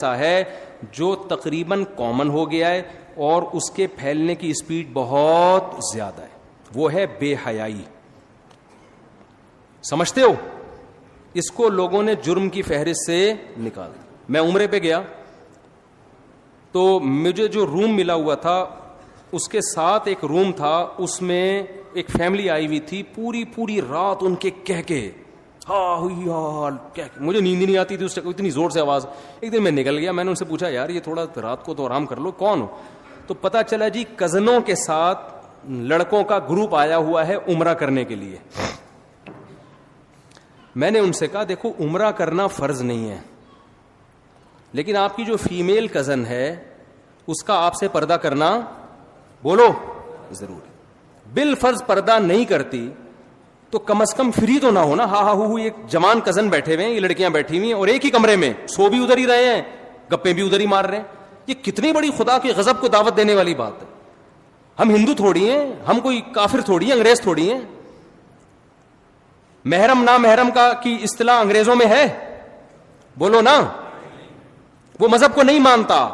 ایسا ہے جو تقریباً کامن ہو گیا ہے اور اس کے پھیلنے کی اسپیڈ بہت زیادہ ہے, وہ ہے بے حیائی. سمجھتے ہو؟ اس کو لوگوں نے جرم کی فہرست سے نکال دیا. میں عمرے پہ گیا تو مجھے جو روم ملا ہوا تھا اس کے ساتھ ایک روم تھا, اس میں ایک فیملی آئی ہوئی تھی. پوری رات ان کے کہہ کے مجھے نیند نہیں آتی تھی اس ٹائم, اتنی زور سے آواز. ایک دن میں نکل گیا, میں نے ان سے پوچھا یار یہ تھوڑا رات کو تو آرام کر لو, کون ہو؟ تو پتا چلا جی کزنوں کے ساتھ لڑکوں کا گروپ آیا ہوا ہے عمرہ کرنے کے لیے. میں نے ان سے کہا دیکھو عمرہ کرنا فرض نہیں ہے, لیکن آپ کی جو فیمیل کزن ہے اس کا آپ سے پردہ کرنا بولو ضرور ہے. بالفرض پردہ نہیں کرتی تو کم از کم فری تو نہ ہونا. ایک جوان کزن بیٹھے ہوئے ہیں, یہ لڑکیاں بیٹھی ہوئی ہیں اور ایک ہی کمرے میں سو بھی ادھر ہی رہے ہیں, گپے بھی ادھر ہی مار رہے ہیں. یہ کتنی بڑی خدا کے غضب کو دعوت دینے والی بات ہے. ہم ہندو تھوڑی ہیں, ہم کوئی کافر تھوڑی ہیں, انگریز تھوڑی ہیں. محرم نا محرم کا کی اصطلاح انگریزوں میں ہے؟ بولو نا. وہ مذہب کو نہیں مانتا,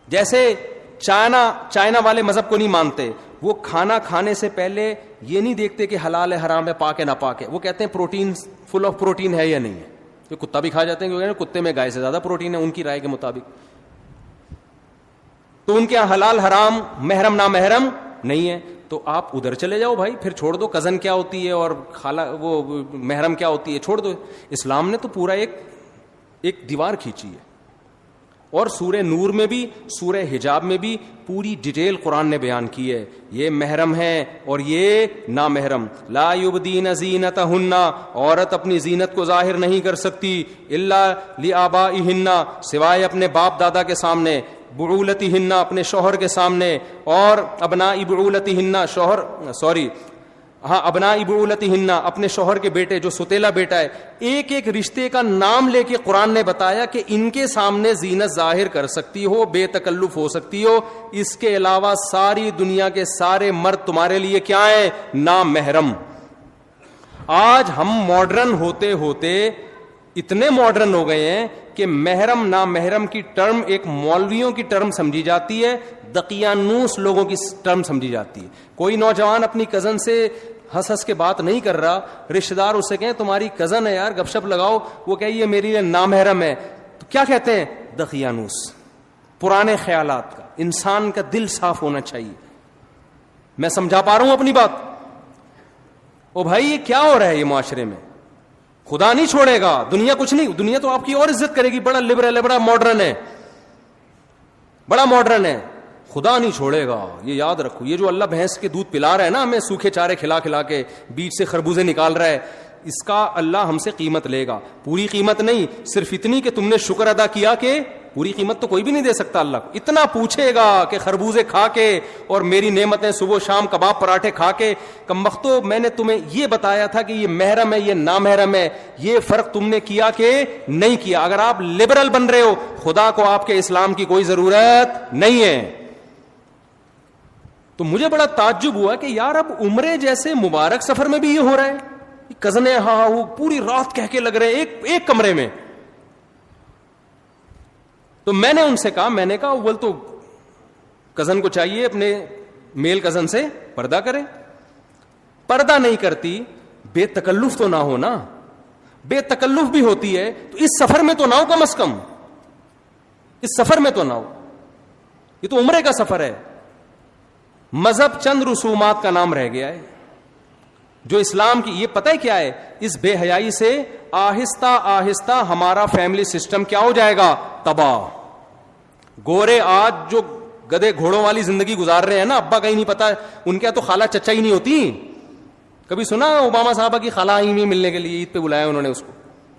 جیسے چائنا والے مذہب کو نہیں مانتے. وہ کھانا کھانے سے پہلے یہ نہیں دیکھتے کہ حلال ہے حرام ہے پاک ہے نہ پاک ہے, وہ کہتے ہیں پروٹین فل آف پروٹین ہے یا نہیں ہے. یہ کتا بھی کھا جاتے ہیں کیونکہ کتے میں گائے سے زیادہ پروٹین ہے ان کی رائے کے مطابق. تو ان کے یہاں حلال حرام محرم نا محرم نہیں ہے. تو آپ ادھر چلے جاؤ بھائی, پھر چھوڑ دو کزن کیا ہوتی ہے اور خالہ وہ محرم کیا ہوتی ہے, چھوڑ دو. اسلام نے تو پورا ایک دیوار کھینچی ہے. اور سورہ نور میں بھی سورہ حجاب میں بھی پوری ڈیٹیل قرآن نے بیان کی ہے. یہ محرم ہے اور یہ نامحرم. لا یبدین زینتہن, عورت اپنی زینت کو ظاہر نہیں کر سکتی الا لآبائہن, سوائے اپنے باپ دادا کے سامنے, بعولتہن, اپنے شوہر کے سامنے, اور ابناء بعولتہن, ابناء بعولتہن, اپنے شوہر کے بیٹے جو ستیلا بیٹا ہے. ایک رشتے کا نام لے کے قرآن نے بتایا کہ ان کے سامنے زینت ظاہر کر سکتی ہو, بے تکلف ہو سکتی ہو. اس کے علاوہ ساری دنیا کے سارے مرد تمہارے لیے کیا ہے؟ نامحرم. آج ہم ماڈرن ہوتے ہوتے اتنے ماڈرن ہو گئے ہیں کہ محرم نامحرم کی ٹرم ایک مولویوں کی ٹرم سمجھی جاتی ہے, دقیانوس لوگوں کی ٹرم سمجھی جاتی ہے. کوئی نوجوان اپنی کزن سے ہنس کے بات نہیں کر رہا, رشتہ دار اس سے کہیں تمہاری کزن ہے یار گپ شپ لگاؤ, وہ کہ یہ میری نامحرم ہے, تو کیا کہتے ہیں؟ دقیانوس. پرانے خیالات کا. انسان کا دل صاف ہونا چاہیے. میں سمجھا پا رہا ہوں اپنی بات؟ او بھائی یہ کیا ہو رہا ہے یہ معاشرے میں؟ خدا نہیں چھوڑے گا, دنیا کچھ نہیں, دنیا تو آپ کی اور عزت کرے گی. بڑا لبرل ہے, بڑا ماڈرن ہے, بڑا ماڈرن ہے, خدا نہیں چھوڑے گا. یہ یاد رکھو. یہ جو اللہ بھینس کے دودھ پلا رہا ہے نا ہمیں, سوکھے چارے کھلا کھلا کے, بیچ سے خربوزے نکال رہا ہے, اس کا اللہ ہم سے قیمت لے گا. پوری قیمت نہیں, صرف اتنی کہ تم نے شکر ادا کیا. کہ پوری قیمت تو کوئی بھی نہیں دے سکتا اللہ کو. اتنا پوچھے گا کہ خربوزے کھا کے اور میری نعمتیں صبح شام کباب پراٹھے کھا کے, کم وقتوں میں نے تمہیں یہ بتایا تھا کہ یہ محرم ہے یہ نامحرم ہے, یہ فرق تم نے کیا کہ نہیں کیا. اگر آپ لبرل بن رہے ہو, خدا کو آپ کے اسلام کی کوئی ضرورت نہیں ہے. تو مجھے بڑا تعجب ہوا کہ یار اب عمرے جیسے مبارک سفر میں بھی یہ ہو رہا ہے. کزنیں وہ پوری رات کہہ کے لگ رہے ہیں ایک کمرے میں. تو میں نے ان سے کہا, میں نے کہا اول تو کزن کو چاہیے اپنے میل کزن سے پردہ کرے. پردہ نہیں کرتی, بے تکلف تو نہ ہو نا. بے تکلف بھی ہوتی ہے تو اس سفر میں تو نہ ہو, کم از کم اس سفر میں تو نہ ہو. یہ تو عمرے کا سفر ہے. مذہب چند رسومات کا نام رہ گیا ہے جو اسلام کی. یہ پتہ ہے کیا ہے؟ اس بے حیائی سے آہستہ آہستہ ہمارا فیملی سسٹم کیا ہو جائے گا؟ تباہ. گورے آج جو گدے گھوڑوں والی زندگی گزار رہے ہیں نا, ابا کا ہی نہیں پتا, ان کے تو خالہ چچا ہی نہیں ہوتی. کبھی سنا اوباما صاحبہ کی خالہ آئی نہیں ملنے کے لیے, عید پہ بلایا انہوں نے اس کو.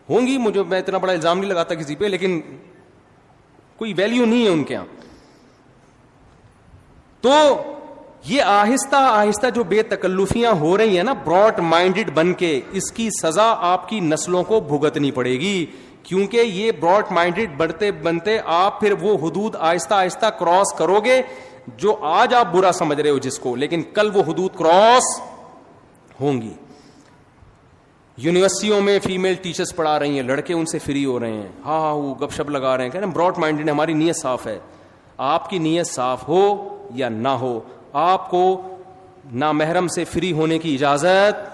ہوں گی, مجھے میں اتنا بڑا الزام نہیں لگاتا کسی پہ, لیکن کوئی ویلیو نہیں ہے ان کے یہاں. تو یہ آہستہ آہستہ جو بے تکلفیاں ہو رہی ہیں نا براڈ مائنڈڈ بن کے, اس کی سزا آپ کی نسلوں کو بھگتنی پڑے گی. کیونکہ یہ براڈ مائنڈڈ بڑھتے بنتے آپ پھر وہ حدود آہستہ آہستہ کراس کرو گے جو آج آپ برا سمجھ رہے ہو جس کو, لیکن کل وہ حدود کراس ہوں گی. یونیورسٹیوں میں فیمیل ٹیچرز پڑھا رہی ہیں, لڑکے ان سے فری ہو رہے ہیں, ہاں وہ گپ شپ لگا رہے ہیں, کہہ رہے ہیں براڈ مائنڈڈ, ہماری نیت صاف ہے. آپ کی نیت صاف ہو یا نہ ہو, آپ کو نامحرم سے فری ہونے کی اجازت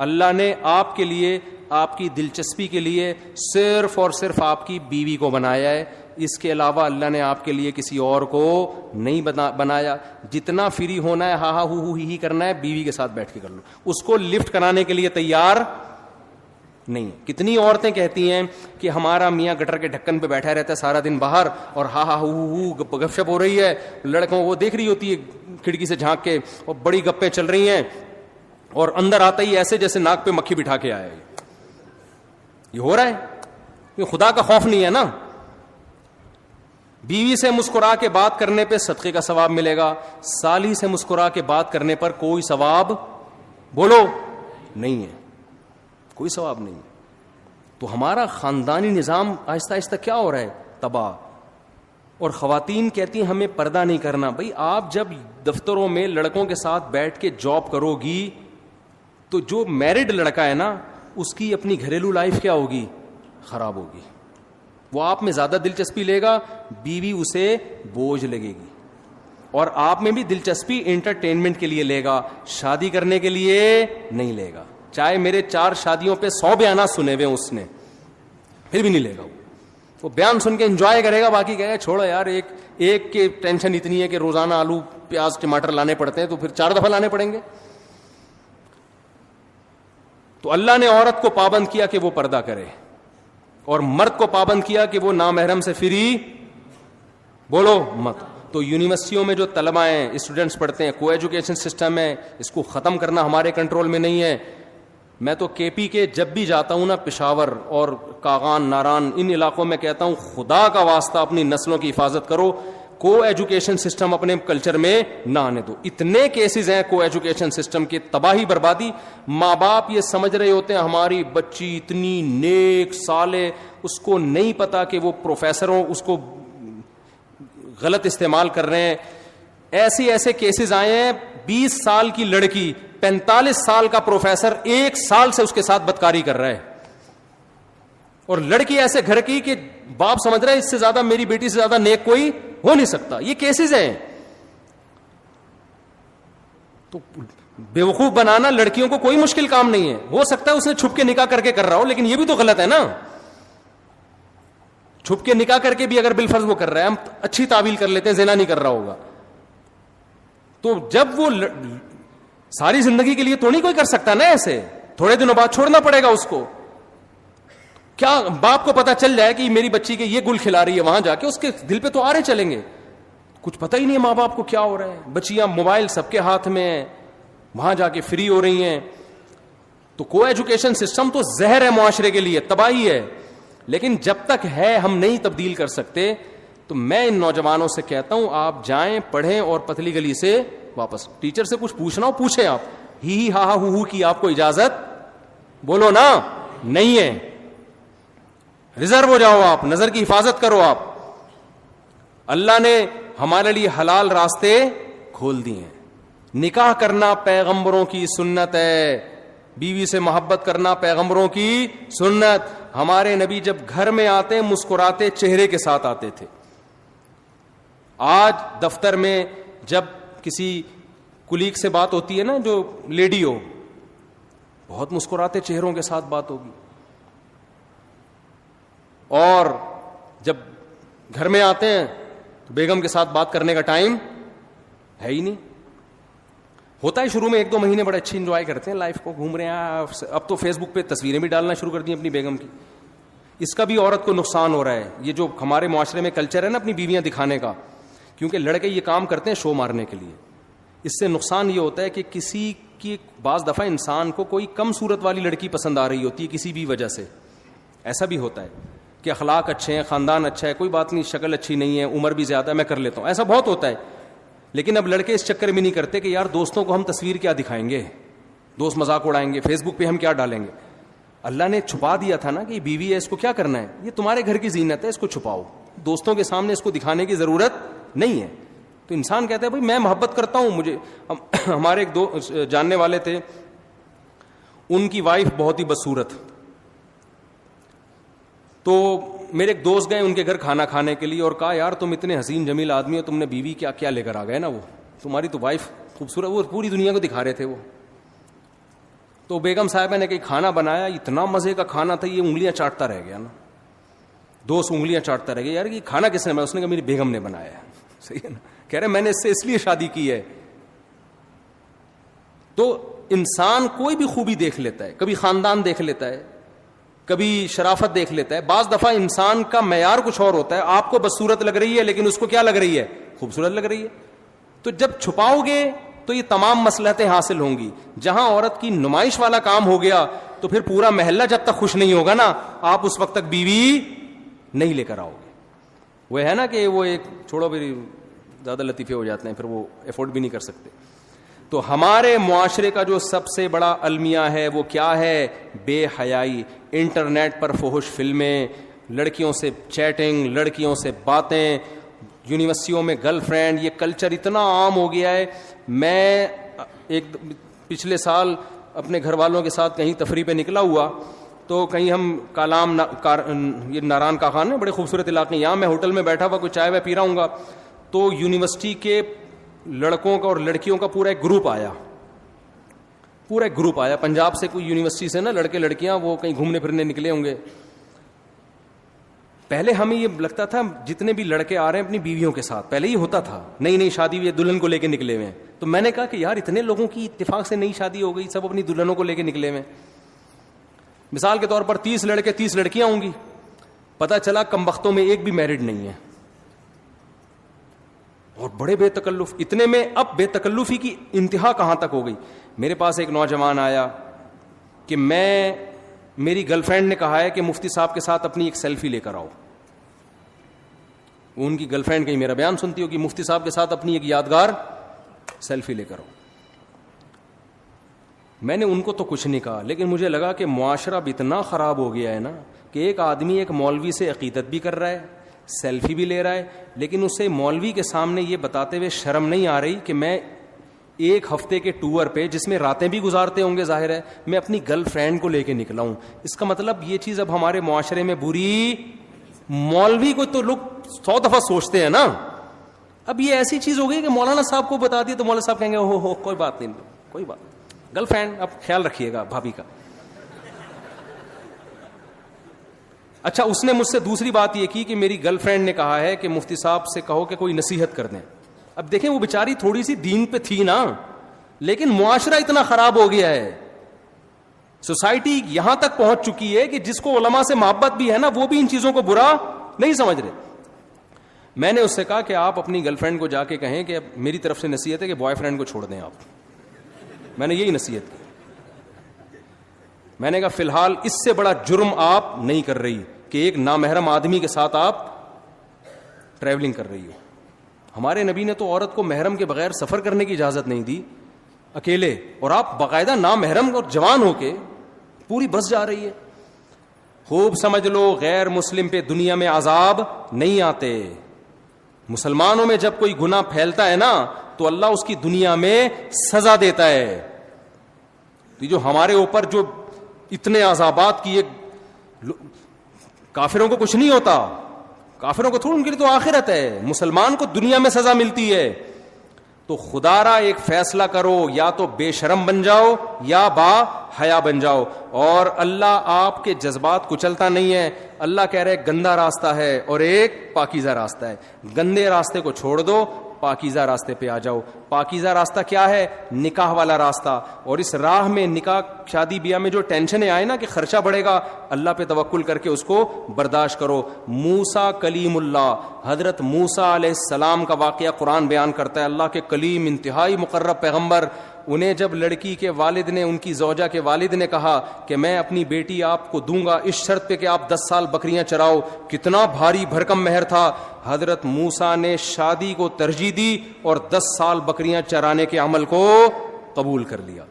اللہ نے آپ کے لیے, آپ کی دلچسپی کے لیے صرف اور صرف آپ کی بیوی کو بنایا ہے. اس کے علاوہ اللہ نے آپ کے لیے کسی اور کو نہیں بنایا. جتنا فری ہونا ہے, ہاں ہاں ہو ہی کرنا ہے, بیوی کے ساتھ بیٹھ کے کر لو. اس کو لفٹ کرانے کے لیے تیار نہیں. کتنی عورتیں کہتی ہیں کہ ہمارا میاں گٹر کے ڈھکن پہ بیٹھا رہتا ہے سارا دن باہر, اور ہاں ہاں ہو گپ شپ ہو رہی ہے, لڑکوں وہ دیکھ رہی ہوتی ہے کھڑکی سے جھانک کے, اور بڑی گپیں چل رہی ہیں, اور اندر آتا ہی ایسے جیسے ناک پہ مکھی بٹھا کے آیا. یہ ہو رہا ہے, یہ خدا کا خوف نہیں ہے نا. بیوی سے مسکرا کے بات کرنے پہ صدقے کا ثواب ملے گا, سالی سے مسکرا کے بات کرنے پر کوئی ثواب بولو نہیں ہے, کوئی ثواب نہیں ہے. تو ہمارا خاندانی نظام آہستہ آہستہ کیا ہو رہا ہے, تباہ. اور خواتین کہتی ہیں ہمیں پردہ نہیں کرنا. بھائی آپ جب دفتروں میں لڑکوں کے ساتھ بیٹھ کے جاب کرو گی تو جو میرڈ لڑکا ہے نا, اس کی اپنی گھریلو لائف کیا ہوگی, خراب ہوگی. وہ آپ میں زیادہ دلچسپی لے گا, بیوی اسے بوجھ لگے گی. اور آپ میں بھی دلچسپی انٹرٹینمنٹ کے لیے لے گا, شادی کرنے کے لیے نہیں لے گا. چاہے میرے 4 شادیوں پہ 100 بیانات سنے ہوئے اس نے, پھر بھی نہیں لے گا. وہ بیان سن کے انجوائے کرے گا, باقی کہے گا چھوڑو یار, ایک کی ٹینشن اتنی ہے کہ روزانہ آلو پیاز ٹماٹر لانے پڑتے ہیں, تو پھر 4 دفعہ لانے پڑیں گے. تو اللہ نے عورت کو پابند کیا کہ وہ پردہ کرے, اور مرد کو پابند کیا کہ وہ نامحرم سے فری بولو مت. تو یونیورسٹیوں میں جو طلباء ہیں, اسٹوڈنٹس پڑھتے ہیں, کو ایجوکیشن سسٹم ہے, اس کو ختم کرنا ہمارے کنٹرول میں نہیں ہے. میں تو کے پی کے جب بھی جاتا ہوں نا, پشاور اور کاغان, ناران, ان علاقوں میں کہتا ہوں خدا کا واسطہ اپنی نسلوں کی حفاظت کرو, کو ایجوکیشن سسٹم اپنے کلچر میں نہ آنے دو. اتنے کیسز ہیں کو ایجوکیشن سسٹم کی تباہی بربادی. ماں باپ یہ سمجھ رہے ہوتے ہیں ہماری بچی اتنی نیک صالح, اس کو نہیں پتا کہ وہ پروفیسروں اس کو غلط استعمال کر رہے ہیں. ایسے کیسز آئے ہیں, 20 سال کی لڑکی 45 سال کا پروفیسر 1 سال سے اس کے ساتھ بدکاری کر رہا ہے, اور لڑکی ایسے گھر کی کہ باپ سمجھ رہا ہے اس سے زیادہ, میری بیٹی سے زیادہ نیک کوئی ہو نہیں سکتا. یہ کیسز ہیں. تو بیوقوف بنانا لڑکیوں کو کوئی مشکل کام نہیں ہے. ہو سکتا ہے اس نے چھپ کے نکاح کر کے کر رہا ہو, لیکن یہ بھی تو غلط ہے نا. چھپ کے نکاح کر کے بھی اگر بالفرض وہ کر رہا ہے, ہم اچھی تعویل کر لیتے ہیں زنا نہیں کر رہا ہوگا, تو جب وہ ساری زندگی کے لیے تو نہیں کوئی کر سکتا نا ایسے, تھوڑے دنوں بعد چھوڑنا پڑے گا اس کو. کیا باپ کو پتا چل جائے کہ میری بچی کے یہ گل کھلا رہی ہے, وہاں جا کے اس کے دل پہ تو آرے چلیں گے. کچھ پتہ ہی نہیں ماں باپ کو کیا ہو رہا ہے. بچیاں موبائل سب کے ہاتھ میں ہیں, وہاں جا کے فری ہو رہی ہیں. تو کو ایجوکیشن سسٹم تو زہر ہے معاشرے کے لیے, تباہی ہے. لیکن جب تک ہے ہم نہیں تبدیل کر سکتے. تو میں ان نوجوانوں سے کہتا ہوں آپ جائیں, پڑھیں, اور پتلی گلی سے واپس. ٹیچر سے کچھ پوچھنا ہو پوچھیں آپ, ہی ہا ہو کی آپ کو اجازت بولو نا نہیں ہے. ریزرو ہو جاؤ آپ, نظر کی حفاظت کرو آپ. اللہ نے ہمارے لیے حلال راستے کھول دیے ہیں. نکاح کرنا پیغمبروں کی سنت ہے, بیوی سے محبت کرنا پیغمبروں کی سنت. ہمارے نبی جب گھر میں آتے مسکراتے چہرے کے ساتھ آتے تھے. آج دفتر میں جب کسی کلیگ سے بات ہوتی ہے نا, جو لیڈی ہو, بہت مسکراتے چہروں کے ساتھ بات ہوگی, اور جب گھر میں آتے ہیں تو بیگم کے ساتھ بات کرنے کا ٹائم ہے ہی نہیں. ہوتا ہے شروع میں 1-2 مہینے بڑے اچھی انجوائے کرتے ہیں لائف کو, گھوم رہے ہیں. اب تو فیس بک پہ تصویریں بھی ڈالنا شروع کر دی اپنی بیگم کی. اس کا بھی عورت کو نقصان ہو رہا ہے. یہ جو ہمارے معاشرے میں کلچر ہے نا اپنی بیویاں دکھانے کا, کیونکہ لڑکے یہ کام کرتے ہیں شو مارنے کے لیے. اس سے نقصان یہ ہوتا ہے کہ کسی کی بعض دفعہ انسان کو کوئی کم صورت والی لڑکی پسند آ رہی ہوتی ہے کسی بھی وجہ سے. ایسا بھی ہوتا ہے کہ اخلاق اچھے ہیں, خاندان اچھا ہے, کوئی بات نہیں, شکل اچھی نہیں ہے, عمر بھی زیادہ ہے, میں کر لیتا ہوں. ایسا بہت ہوتا ہے. لیکن اب لڑکے اس چکر میں نہیں کرتے کہ یار دوستوں کو ہم تصویر کیا دکھائیں گے, دوست مذاق اڑائیں گے, فیس بک پہ ہم کیا ڈالیں گے. اللہ نے چھپا دیا تھا نا کہ یہ بیوی ہے, اس کو کیا کرنا ہے, یہ تمہارے گھر کی زینت ہے, اس کو چھپاؤ, دوستوں کے سامنے اس کو دکھانے کی ضرورت نہیں ہے. تو انسان کہتا ہے بھائی میں محبت کرتا ہوں. مجھے ہمارے ایک دو جاننے والے تھے, ان کی وائف بہت ہی بدصورت. تو میرے ایک دوست گئے ان کے گھر کھانا کھانے کے لیے اور کہا یار تم اتنے حسین جمیل آدمی ہو, تم نے بیوی کیا کیا لے کر آ گئے نا, وہ تمہاری تو وائف خوبصورت, وہ پوری دنیا کو دکھا رہے تھے وہ. تو بیگم صاحبہ نے کہ کھانا بنایا, اتنا مزے کا کھانا تھا, یہ انگلیاں چاٹتا رہ گیا نا, دوست انگلیاں چاٹتا رہ گیا, یار یہ کھانا کس نے بنایا؟ اس نے کہا میری بیگم نے بنایا ہے. صحیح ہے نا, کہہ رہے میں نے اس سے اس لیے شادی کی ہے. تو انسان کوئی بھی خوبی دیکھ لیتا ہے, کبھی خاندان دیکھ لیتا ہے, کبھی شرافت دیکھ لیتا ہے. بعض دفعہ انسان کا معیار کچھ اور ہوتا ہے, آپ کو بدصورت لگ رہی ہے لیکن اس کو کیا لگ رہی ہے؟ خوبصورت لگ رہی ہے. تو جب چھپاؤ گے تو یہ تمام مصلحتیں حاصل ہوں گی. جہاں عورت کی نمائش والا کام ہو گیا تو پھر پورا محلہ جب تک خوش نہیں ہوگا نا, آپ اس وقت تک بیوی نہیں لے کر آؤ گے. وہ ہے نا کہ وہ ایک چھوڑو, پھر زیادہ لطیفے ہو جاتے ہیں, پھر وہ افورڈ بھی نہیں کر سکتے. تو ہمارے معاشرے کا جو سب سے بڑا المیہ ہے وہ کیا ہے؟ بے حیائی. انٹرنیٹ پر فحش فلمیں, لڑکیوں سے چیٹنگ, لڑکیوں سے باتیں, یونیورسٹیوں میں گرل فرینڈ, یہ کلچر اتنا عام ہو گیا ہے. میں ایک پچھلے سال اپنے گھر والوں کے ساتھ کہیں تفریح پہ نکلا ہوا, تو کہیں ہم کالام یہ ناران کا خان ہے, بڑے خوبصورت علاقے, یہاں میں ہوٹل میں بیٹھا ہوا کوئی چائے وائے پی رہا ہوں گا, تو یونیورسٹی کے لڑکوں کا اور لڑکیوں کا پورا ایک گروپ آیا, پورا ایک گروپ آیا پنجاب سے, کوئی یونیورسٹی سے نا, لڑکے لڑکیاں وہ کہیں گھومنے پھرنے نکلے ہوں گے. پہلے ہمیں یہ لگتا تھا جتنے بھی لڑکے آ رہے ہیں اپنی بیویوں کے ساتھ, پہلے ہی ہوتا تھا, نئی نئی شادی ہوئی دلہن کو لے کے نکلے ہوئے. تو میں نے کہا کہ یار اتنے لوگوں کی اتفاق سے نئی شادی ہو گئی, سب اپنی دلہنوں کو لے کے نکلے ہوئے. مثال کے طور پر 30 لڑکے 30 لڑکیاں ہوں گی, پتہ چلا کم وقتوں میں ایک بھی میرڈ نہیں ہے, اور بڑے بے تکلف. اتنے میں اب بے تکلفی کی انتہا کہاں تک ہو گئی. میرے پاس ایک نوجوان آیا کہ میری گرل فرینڈ نے کہا ہے کہ مفتی صاحب کے ساتھ اپنی ایک سیلفی لے کر آؤ. ان کی گرل فرینڈ کہیں میرا بیان سنتی ہو کہ مفتی صاحب کے ساتھ اپنی ایک یادگار سیلفی لے کر آؤ. میں نے ان کو تو کچھ نہیں کہا, لیکن مجھے لگا کہ معاشرہ اب اتنا خراب ہو گیا ہے نا کہ ایک آدمی ایک مولوی سے عقیدت بھی کر رہا ہے, سیلفی بھی لے رہا ہے, لیکن اسے مولوی کے سامنے یہ بتاتے ہوئے شرم نہیں آ رہی کہ میں ایک ہفتے کے ٹور پہ, جس میں راتیں بھی گزارتے ہوں گے ظاہر ہے, میں اپنی گرل فرینڈ کو لے کے نکلا ہوں. اس کا مطلب یہ چیز اب ہمارے معاشرے میں بری. مولوی کو تو لوگ 100 دفعہ سوچتے ہیں نا, اب یہ ایسی چیز ہو گئی کہ مولانا صاحب کو بتا دی تو مولانا صاحب کہیں گے ہو کوئی بات نہیں, کوئی بات. گرل فرینڈ اب خیال رکھیے گا بھابھی کا. اچھا, اس نے مجھ سے دوسری بات یہ کی کہ میری گرل فرینڈ نے کہا ہے کہ مفتی صاحب سے کہو کہ کوئی نصیحت کر دیں. اب دیکھیں وہ بیچاری تھوڑی سی دین پہ تھی نا, لیکن معاشرہ اتنا خراب ہو گیا ہے, سوسائٹی یہاں تک پہنچ چکی ہے کہ جس کو علماء سے محبت بھی ہے نا, وہ بھی ان چیزوں کو برا نہیں سمجھ رہے. میں نے اس سے کہا کہ آپ اپنی گرل فرینڈ کو جا کے کہیں کہ میری طرف سے نصیحت ہے کہ بوائے فرینڈ کو چھوڑ دیں آپ. میں نے یہی نصیحت کی. میں نے کہا فی الحال اس سے بڑا جرم آپ نہیں کر رہی کہ ایک نامحرم آدمی کے ساتھ آپ ٹریولنگ کر رہی ہو. ہمارے نبی نے تو عورت کو محرم کے بغیر سفر کرنے کی اجازت نہیں دی اکیلے, اور آپ باقاعدہ نامحرم اور جوان ہو کے پوری بس جا رہی ہے. خوب سمجھ لو, غیر مسلم پہ دنیا میں عذاب نہیں آتے. مسلمانوں میں جب کوئی گناہ پھیلتا ہے نا تو اللہ اس کی دنیا میں سزا دیتا ہے. جو ہمارے اوپر جو اتنے عذابات کیے, کافروں کو کچھ نہیں ہوتا, کافروں کو تھوڑا, ان کے لیے تو آخرت ہے. مسلمان کو دنیا میں سزا ملتی ہے. تو خدا را ایک فیصلہ کرو, یا تو بے شرم بن جاؤ یا با حیا بن جاؤ. اور اللہ آپ کے جذبات کچلتا نہیں ہے. اللہ کہہ رہے گندا راستہ ہے اور ایک پاکیزہ راستہ ہے. گندے راستے کو چھوڑ دو, پاکیزہ راستے پہ آ جاؤ. پاکیزہ راستہ کیا ہے؟ نکاح والا راستہ. اور اس راہ میں نکاح شادی بیاہ میں جو ٹینشنیں آئے نا کہ خرچہ بڑھے گا, اللہ پہ توکل کر کے اس کو برداشت کرو. موسیٰ کلیم اللہ, حضرت موسیٰ علیہ السلام کا واقعہ قرآن بیان کرتا ہے. اللہ کے کلیم, انتہائی مقرب پیغمبر, انہیں جب لڑکی کے والد نے, ان کی زوجہ کے والد نے کہا کہ میں اپنی بیٹی آپ کو دوں گا اس شرط پہ کہ آپ 10 سال بکریاں چراؤ, کتنا بھاری بھرکم مہر تھا. حضرت موسیٰ نے شادی کو ترجیح دی اور 10 سال بکریاں چرانے کے عمل کو قبول کر لیا,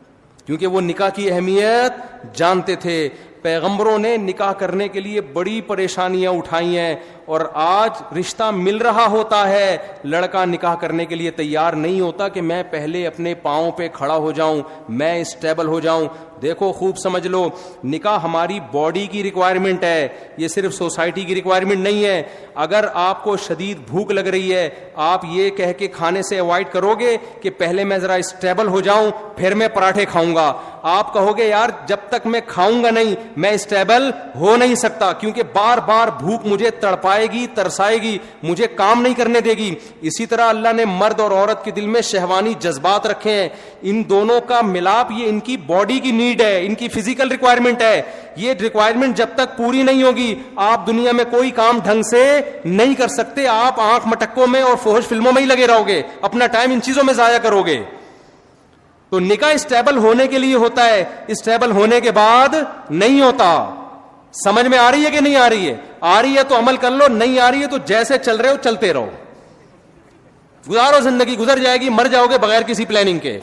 کیونکہ وہ نکاح کی اہمیت جانتے تھے. پیغمبروں نے نکاح کرنے کے لیے بڑی پریشانیاں اٹھائی ہیں, اور آج رشتہ مل رہا ہوتا ہے, لڑکا نکاح کرنے کے لیے تیار نہیں ہوتا کہ میں پہلے اپنے پاؤں پہ کھڑا ہو جاؤں, میں اسٹیبل ہو جاؤں. دیکھو خوب سمجھ لو, نکاح ہماری باڈی کی ریکوائرمنٹ ہے, یہ صرف سوسائٹی کی ریکوائرمنٹ نہیں ہے. اگر آپ کو شدید بھوک لگ رہی ہے, آپ یہ کہہ کے کھانے سے اوائڈ کرو گے کہ پہلے میں ذرا اسٹیبل ہو جاؤں پھر میں پراٹھے کھاؤں گا. آپ کہو گے یار جب تک میں کھاؤں گا نہیں میں اسٹیبل ہو نہیں سکتا, کیونکہ بار بار بھوک مجھے تڑپائے گی, ترسائے گی, مجھے کام نہیں کرنے دے گی. اسی طرح اللہ نے مرد اور عورت کے دل میں شہوانی جذبات رکھے ہیں, ان دونوں کا ملاپ یہ ان کی باڈی کی نیڈ ہے, ان کی فزیکل ریکوائرمنٹ ہے. یہ ریکوائرمنٹ جب تک پوری نہیں ہوگی آپ دنیا میں کوئی کام ڈھنگ سے نہیں کر سکتے. آپ آنکھ مٹکوں میں اور فحش فلموں میں ہی لگے رہو گے, اپنا ٹائم ان چیزوں میں ضائع کرو گے. تو نکاح اسٹیبل ہونے کے لیے ہوتا ہے, اسٹیبل ہونے کے بعد نہیں ہوتا. سمجھ میں آ رہی ہے کہ نہیں آ رہی ہے؟ آ رہی ہے تو عمل کر لو, نہیں آ رہی ہے تو جیسے چل رہے ہو چلتے رہو, گزارو, زندگی گزر جائے گی, مر جاؤ گے بغیر کسی پلاننگ کے.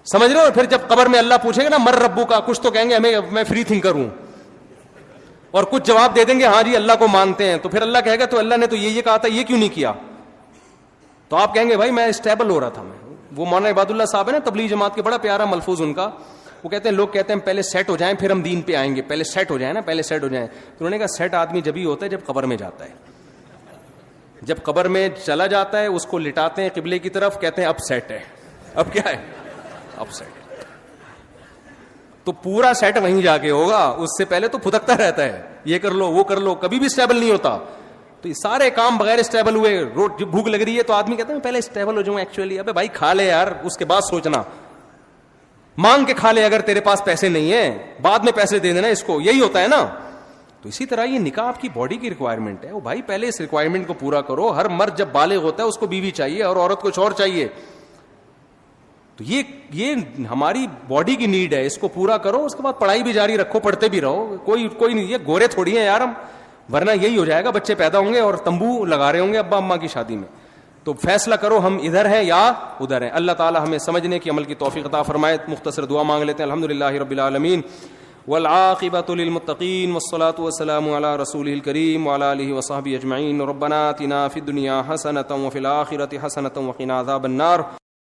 سمجھ رہے ہو؟ پھر جب قبر میں اللہ پوچھے گا نا مر ربو کا, کچھ تو کہیں گے ہمیں میں فری تھنکر ہوں, اور کچھ جواب دے دیں گے ہاں جی اللہ کو مانتے ہیں. تو پھر اللہ کہے گا تو اللہ نے تو یہ کہا تھا, یہ کیوں نہیں کیا؟ تو آپ کہیں گے بھائی میں اسٹیبل ہو رہا تھا. میں وہ مولانا عباد اللہ صاحب ہے نا تبلیغ جماعت کے, بڑا پیارا ملفوظ ان کا, وہ کہتے ہیں لوگ کہتے ہیں پہلے سیٹ ہو جائیں پھر ہم دین پہ آئیں گے, پہلے سیٹ ہو جائیں نا, پہلے سیٹ ہو جائیں. تو انہوں نے کہا سیٹ آدمی جب ہی ہوتا ہے جب قبر میں جاتا ہے. جب قبر میں چلا جاتا ہے اس کو لٹاتے ہیں قبلے کی طرف, کہتے ہیں اب سیٹ ہے. اب کیا ہے؟ اب سیٹ. تو پورا سیٹ وہیں جا کے ہوگا, اس سے پہلے تو پھدکتا رہتا ہے, یہ کر لو وہ کر لو, کبھی بھی اسٹیبل نہیں ہوتا. تو یہ سارے کام بغیر اسٹیبل ہوئے. روز بھوک لگ رہی ہے تو آدمی کہتا ہے پہلے اسٹیبل ہو جاؤں. ایکچولی ابے بھائی کھا لے یار, اس کے بعد سوچنا, مانگ کے کھا لے اگر تیرے پاس پیسے نہیں ہیں, بعد میں پیسے دے دینا اس کو, یہی ہوتا ہے نا. تو اسی طرح یہ نکاح آپ کی باڈی کی ریکوائرمنٹ ہے. وہ بھائی پہلے اس ریکوائرمنٹ کو پورا کرو. ہر مرد جب بالغ ہوتا ہے اس کو بیوی چاہیے اور عورت کو شوہر چاہیے. تو یہ ہماری باڈی کی نیڈ ہے, اس کو پورا کرو. اس کے بعد پڑھائی بھی جاری رکھو, پڑھتے بھی رہو. کوئی نہیں, یہ گورے تھوڑی ہیں یار ہم, ورنہ یہی ہو جائے گا, بچے پیدا ہوں گے اور تمبو لگا رہے ہوں گے ابا اماں کی شادی میں. تو فیصلہ کرو ہم ادھر ہیں یا ادھر ہیں. اللہ تعالی ہمیں سمجھنے کی عمل کی توفیق عطا فرمائے. مختصر دعا مانگ لیتے ہیں. الحمدللہ رب العالمین والعاقبۃ للمتقین والصلاة والسلام علی رسولہ الکریم وعلی آلہ وصحبہ اجمعین. ربنا آتنا فی الدنیا حسنۃ وفی الآخرۃ حسنۃ وقنا عذاب النار.